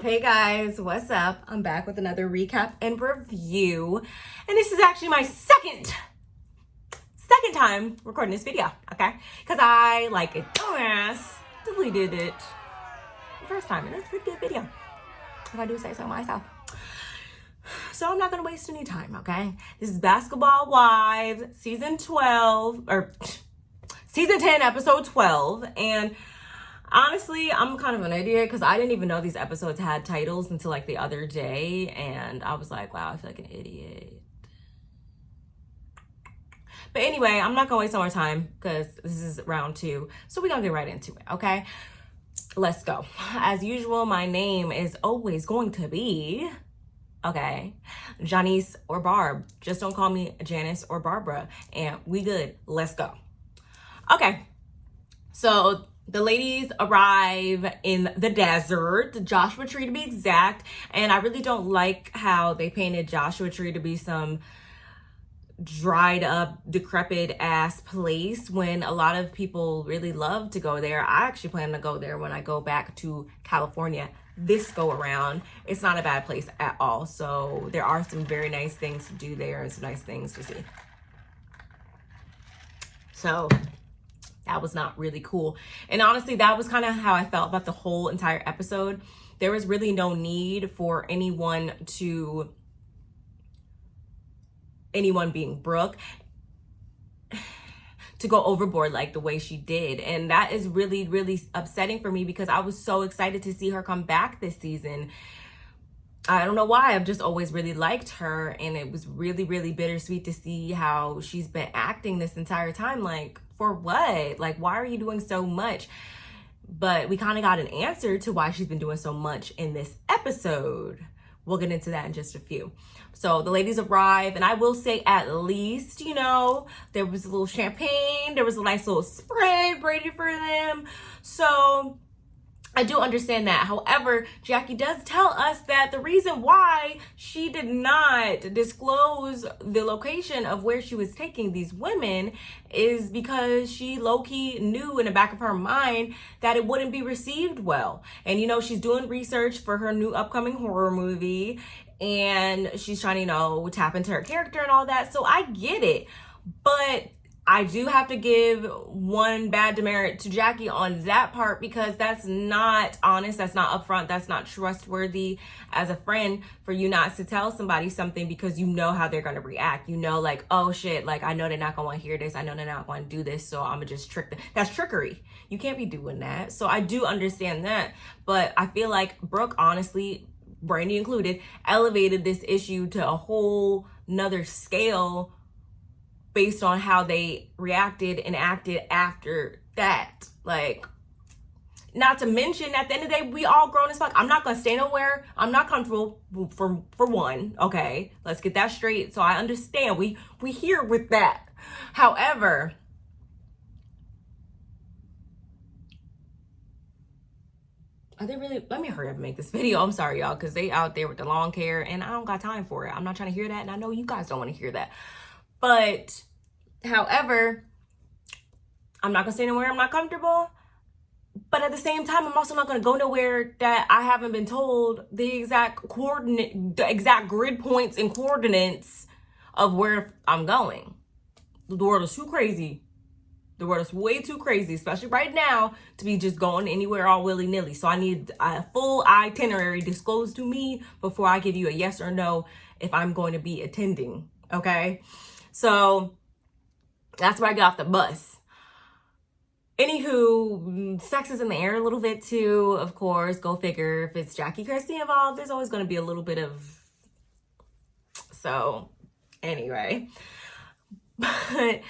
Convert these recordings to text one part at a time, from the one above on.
Hey guys, what's up? I'm back with another recap and review. And this is actually my second time recording this video, okay? Because I, like a dumbass, deleted it the first time. And it's a pretty good video, if I do say so myself. So I'm not going to waste any time, okay? This is Basketball Wives, season 10, episode 12. And honestly, I'm kind of an idiot because I didn't even know these episodes had titles until like the other day. And I was like, wow, I feel like an idiot. But anyway, I'm not going to waste more time because this is round 2. So we're going to get right into it, okay? Let's go. As usual, my name is always going to be, okay, Janice or Barb. Just don't call me Janice or Barbara. And we good. Let's go. Okay. So the ladies arrive in the desert, Joshua Tree to be exact. And I really don't like how they painted Joshua Tree to be some dried up, decrepit ass place when a lot of people really love to go there. I actually plan to go there when I go back to California this go around. It's not a bad place at all. So there are some very nice things to do there and some nice things to see. So that was not really cool. And honestly, that was kind of how I felt about the whole entire episode. There was really no need for anyone being Brooke, to go overboard like the way she did. And that is really, really upsetting for me because I was so excited to see her come back this season. I don't know why. I've just always really liked her. And it was really, really bittersweet to see how she's been acting this entire time. Like, for what? Like, why are you doing so much? But we kind of got an answer to why she's been doing so much in this episode. We'll get into that in just a few. So the ladies arrive, and I will say at least, you know, there was a little champagne. There was a nice little spread ready for them. So I do understand that. However, Jackie does tell us that the reason why she did not disclose the location of where she was taking these women is because she low-key knew in the back of her mind that it wouldn't be received well. And, you know, she's doing research for her new upcoming horror movie, and she's trying to, you know, tap into her character and all that. So I get it. But I do have to give one bad demerit to Jackie on that part because that's not honest, that's not upfront, that's not trustworthy as a friend for you not to tell somebody something because you know how they're going to react. You know, like, oh shit, like I know they're not going to want to hear this. I know they're not going to do this, so I'm going to just trick them. That's trickery. You can't be doing that. So I do understand that. But I feel like Brooke, honestly, Brandy included, elevated this issue to a whole nother scale based on how they reacted and acted after that. Like, not to mention, at the end of the day, we all grown as fuck. I'm not gonna stay nowhere. I'm not comfortable for one. Okay, let's get that straight. So I understand. We here with that. However, are they really? Let me hurry up and make this video. I'm sorry, y'all, because they out there with the long hair, and I don't got time for it. I'm not trying to hear that, and I know you guys don't want to hear that. But, however, I'm not going to stay nowhere I'm not comfortable. But at the same time, I'm also not going to go nowhere that I haven't been told the exact grid points and coordinates of where I'm going. The world is too crazy. The world is way too crazy, especially right now, to be just going anywhere all willy-nilly. So I need a full itinerary disclosed to me before I give you a yes or no if I'm going to be attending, okay? So that's where I got off the bus. Anywho, sex is in the air a little bit too, of course. Go figure. If it's Jackie Christie involved, there's always going to be a little bit of... So, anyway. But...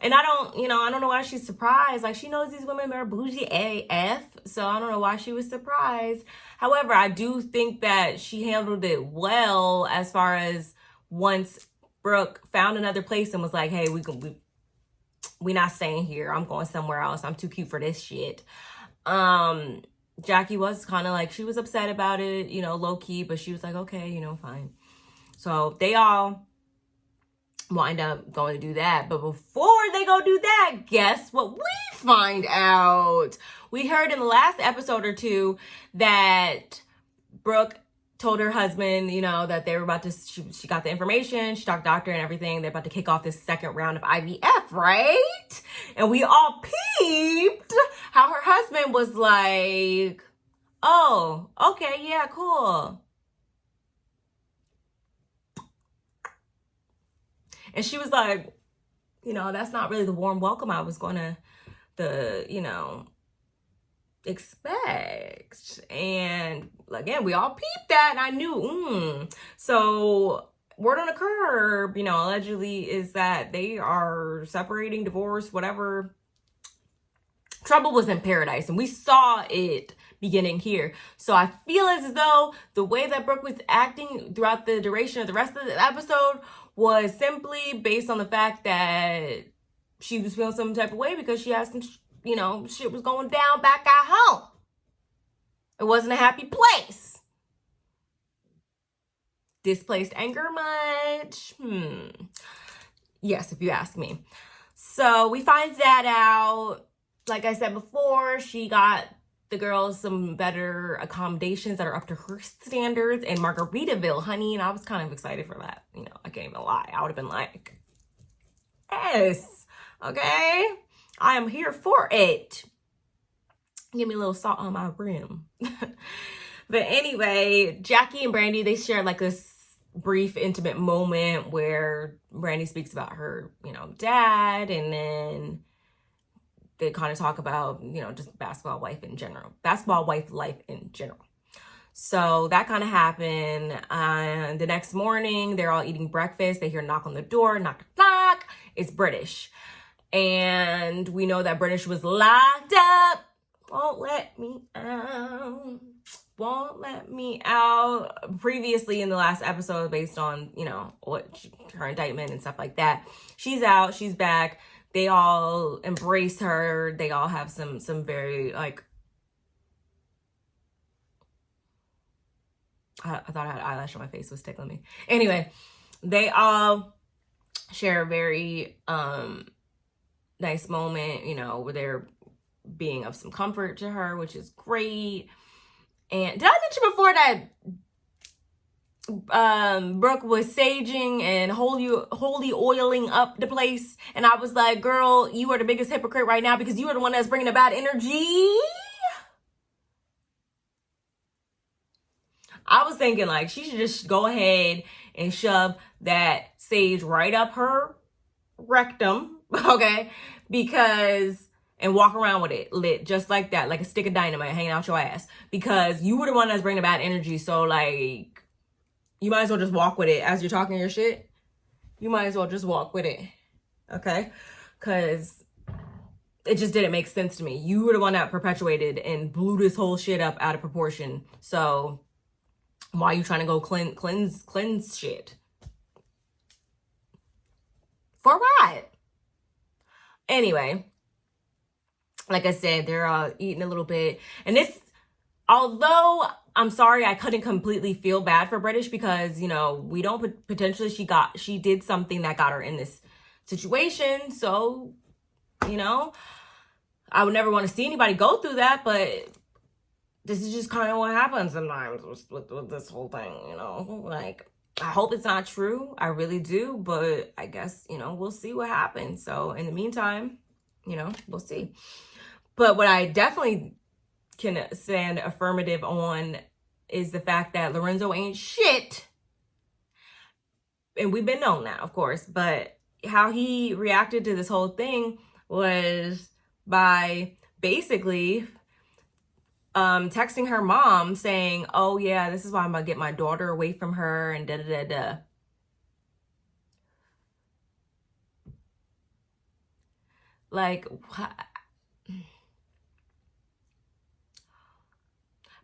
And I don't know why she's surprised. Like, she knows these women are bougie AF, so I don't know why she was surprised. However, I do think that she handled it well as far as once Brooke found another place and was like, hey, we not staying here. I'm going somewhere else. I'm too cute for this shit. Jackie was kind of like, she was upset about it, you know, low key, but she was like, okay, you know, fine. So they all wind up going to do that. But before they go do that, guess what we find out? We heard in the last episode or two that Brooke told her husband, you know, that they were about to, she got the information, she talked to the doctor and everything. They're about to kick off this second round of IVF, right? And we all peeped how her husband was like, oh, okay, yeah, cool. And she was like, you know, that's not really the warm welcome I was going to, you know, expect. And again, we all peeped that, and I knew. So word on the curb, you know, allegedly is that they are separating, divorced, whatever. Trouble was in paradise, and we saw it beginning here. So I feel as though the way that Brooke was acting throughout the duration of the rest of the episode was simply based on the fact that she was feeling some type of way because she had some, you know, shit was going down back at home. It wasn't a happy place. Displaced anger much? Yes, if you ask me. So we find that out. Like I said before, she got the girls some better accommodations that are up to her standards in Margaritaville, honey. And I was kind of excited for that. You know, I can't even lie. I would have been like, yes, okay. I am here for it. Give me a little salt on my rim. But anyway, Jackie and Brandy, they shared like this brief, intimate moment where Brandy speaks about her, you know, dad, and then they kind of talk about, you know, just basketball wife life in general. So that kind of happened. The next morning, they're all eating breakfast. They hear a knock on the door, knock, knock. It's British. And we know that British was locked up. Won't let me out. Won't let me out. Previously in the last episode, based on, you know, her indictment and stuff like that. She's out. She's back. They all embrace her. They all have some very, like, I thought I had eyelash on my face, was tickling me. Anyway, they all share a very nice moment, you know, where they're being of some comfort to her, which is great. And did I mention before that Brooke was saging and holy oiling up the place? And I was like, girl, you are the biggest hypocrite right now because you are the one that's bringing the bad energy. I was thinking like she should just go ahead and shove that sage right up her rectum, okay? And walk around with it lit just like that, like a stick of dynamite hanging out your ass, because you were the one that's bringing the bad energy. So like, you might as well just walk with it as you're talking your shit. You might as well just walk with it, okay? Because it just didn't make sense to me. You were the one that perpetuated and blew this whole shit up out of proportion. So why are you trying to go cleanse shit? For what? Anyway, like I said, they're eating a little bit. And this, although I'm sorry, I couldn't completely feel bad for British because, you know, we don't potentially, she did something that got her in this situation. So, you know, I would never want to see anybody go through that, but this is just kind of what happens sometimes with this whole thing, you know, like, I hope it's not true. I really do. But I guess, you know, we'll see what happens. So in the meantime, you know, we'll see. But what I definitely can stand affirmative on is the fact that Lorenzo ain't shit. And we've been known that, of course. But how he reacted to this whole thing was by basically texting her mom saying, oh yeah, this is why I'm gonna get my daughter away from her and da-da-da-da. Like, what?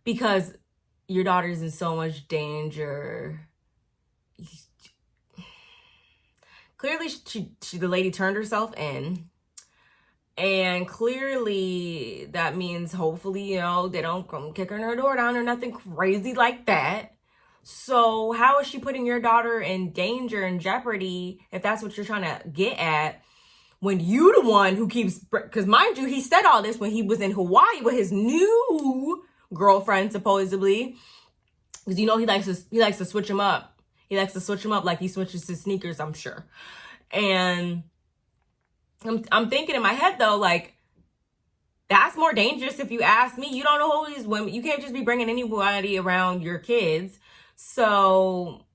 Because your daughter's in so much danger. Clearly, the lady turned herself in. And clearly, that means hopefully, you know, they don't come kicking her door down or nothing crazy like that. So how is she putting your daughter in danger and jeopardy, if that's what you're trying to get at, when you the one who keeps, because mind you, he said all this when he was in Hawaii with his new girlfriend, supposedly. Because you know he likes to switch them up. He likes to switch them up like he switches his sneakers, I'm sure. And I'm thinking in my head though, like, that's more dangerous if you ask me. You don't know who these women. You can't just be bringing anybody around your kids. So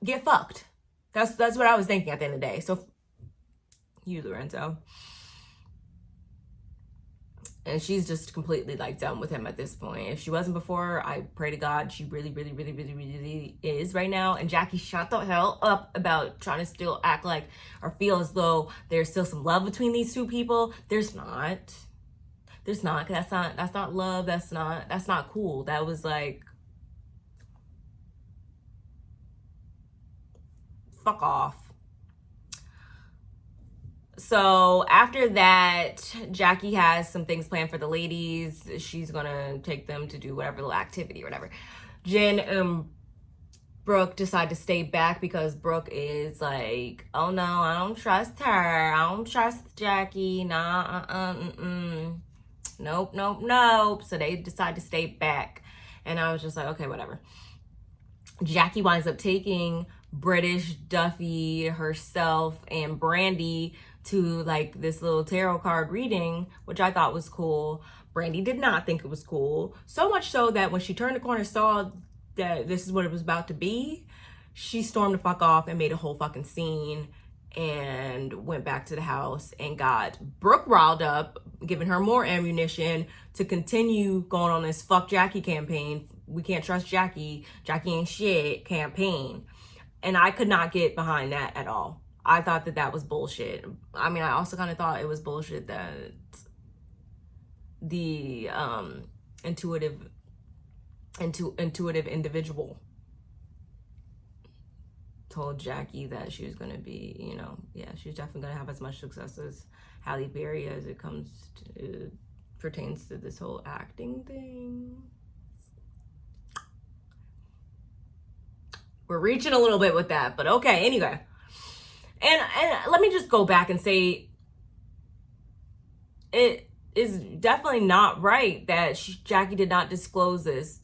get fucked. That's what I was thinking at the end of the day. So you, Lorenzo. And she's just completely like done with him at this point. If she wasn't before, I pray to God she really, really, really, really, really is right now. And Jackie, shut the hell up about trying to still act like or feel as though there's still some love between these two people. There's not. There's not. That's not love. That's not cool. That was like, fuck off. So after that, Jackie has some things planned for the ladies. She's gonna take them to do whatever little activity or whatever. Jen and Brooke decide to stay back because Brooke is like, oh no, I don't trust her. I don't trust Jackie. Nah, nope. So they decide to stay back. And I was just like, okay, whatever. Jackie winds up taking British, Duffy, herself, and Brandy to like this little tarot card reading, which I thought was cool. Brandy did not think it was cool. So much so that when she turned the corner, saw that this is what it was about to be, she stormed the fuck off and made a whole fucking scene and went back to the house and got Brooke riled up, giving her more ammunition to continue going on this fuck Jackie campaign. We can't trust Jackie. Jackie ain't shit campaign. And I could not get behind that at all. I thought that was bullshit. I mean, I also kind of thought it was bullshit that the intuitive individual told Jackie that she was going to be, you know, yeah, she's definitely going to have as much success as Halle Berry as it pertains to this whole acting thing. We're reaching a little bit with that, but okay, anyway. And let me just go back and say, it is definitely not right that Jackie did not disclose this.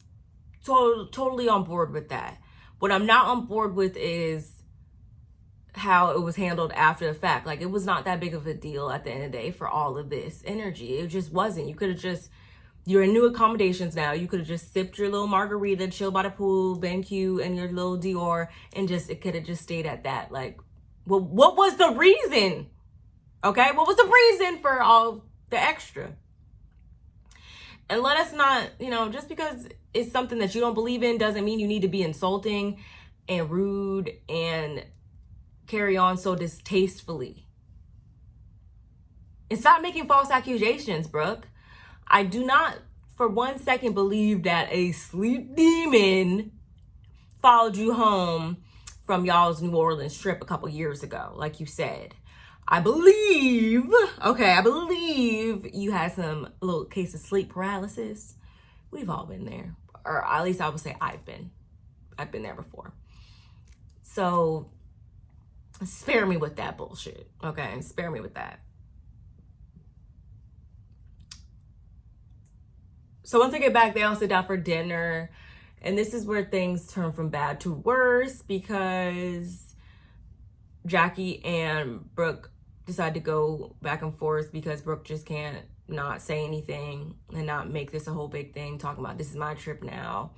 Totally on board with that. What I'm not on board with is how it was handled after the fact. Like, it was not that big of a deal at the end of the day for all of this energy. It just wasn't. You could have just, you're in new accommodations now. You could have just sipped your little margarita, chill by the pool, been cute, and your little Dior, and it could have just stayed at that. Like, well, what was the reason? Okay, what was the reason for all the extra? And let us not, you know, just because it's something that you don't believe in doesn't mean you need to be insulting and rude and carry on so distastefully. And stop making false accusations, Brooke. I do not for 1 second believe that a sleep demon followed you home from y'all's New Orleans trip a couple years ago, like you said. I believe you had some little case of sleep paralysis. We've all been there. Or at least I would say I've been there before. So spare me with that bullshit, okay? Spare me with that. So once I get back, they all sit down for dinner. And this is where things turn from bad to worse because Jackie and Brooke decide to go back and forth because Brooke just can't not say anything and not make this a whole big thing, talking about this is my trip now.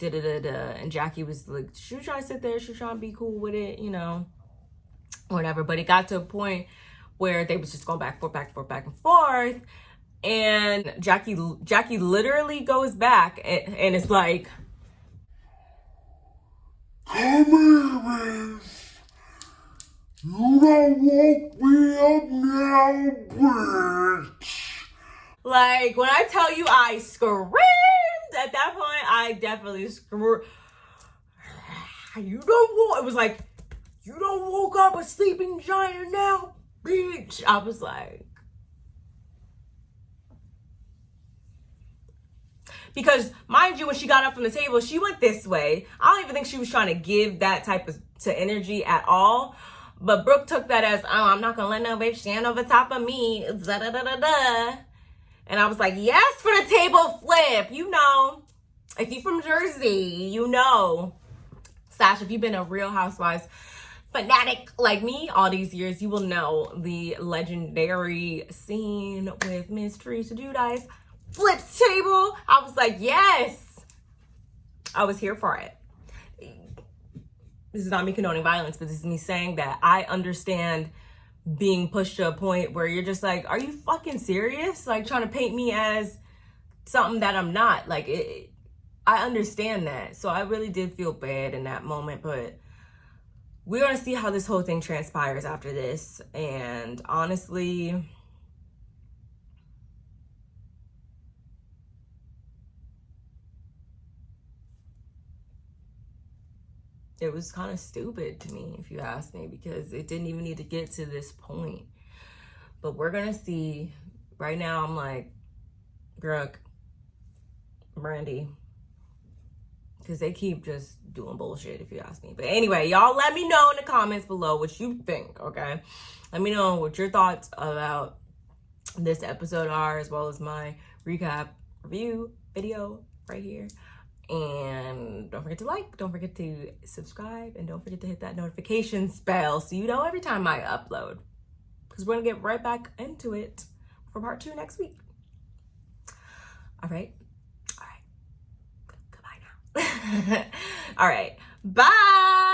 And Jackie was like, she was trying to sit there, she was trying to be cool with it, you know, whatever. But it got to a point where they was just going back and forth. And Jackie literally goes back and it's like, come here, miss. You don't woke me up now, bitch. Like, when I tell you I screamed at that point, I definitely screamed. It was like, you don't woke up a sleeping giant now, bitch. I was like, because mind you, when she got up from the table, she went this way. I don't even think she was trying to give that type of energy at all. But Brooke took that as, oh, I'm not gonna let no bitch stand over top of me. Da-da-da-da-da. And I was like, yes, for the table flip, you know. If you're from Jersey, you know. Sash, if you've been a Real Housewives fanatic like me all these years, you will know the legendary scene with Miss Teresa Giudice flips table. I was like, yes, I was here for it. This is not me condoning violence, but this is me saying that I understand being pushed to a point where you're just like, are you fucking serious? Like trying to paint me as something that I'm not. Like I understand that. So I really did feel bad in that moment, but we're going to see how this whole thing transpires after this. And honestly, it was kind of stupid to me, if you ask me, because it didn't even need to get to this point. But we're going to see. Right now, I'm like, Brooke, Brandy, because they keep just doing bullshit, if you ask me. But anyway, y'all let me know in the comments below what you think, okay? Let me know what your thoughts about this episode are, as well as my recap review video right here. And don't forget to like, don't forget to subscribe, and don't forget to hit that notification bell so you know every time I upload. Because we're going to get right back into it for part 2 next week. All right. All right. Goodbye now. All right. Bye.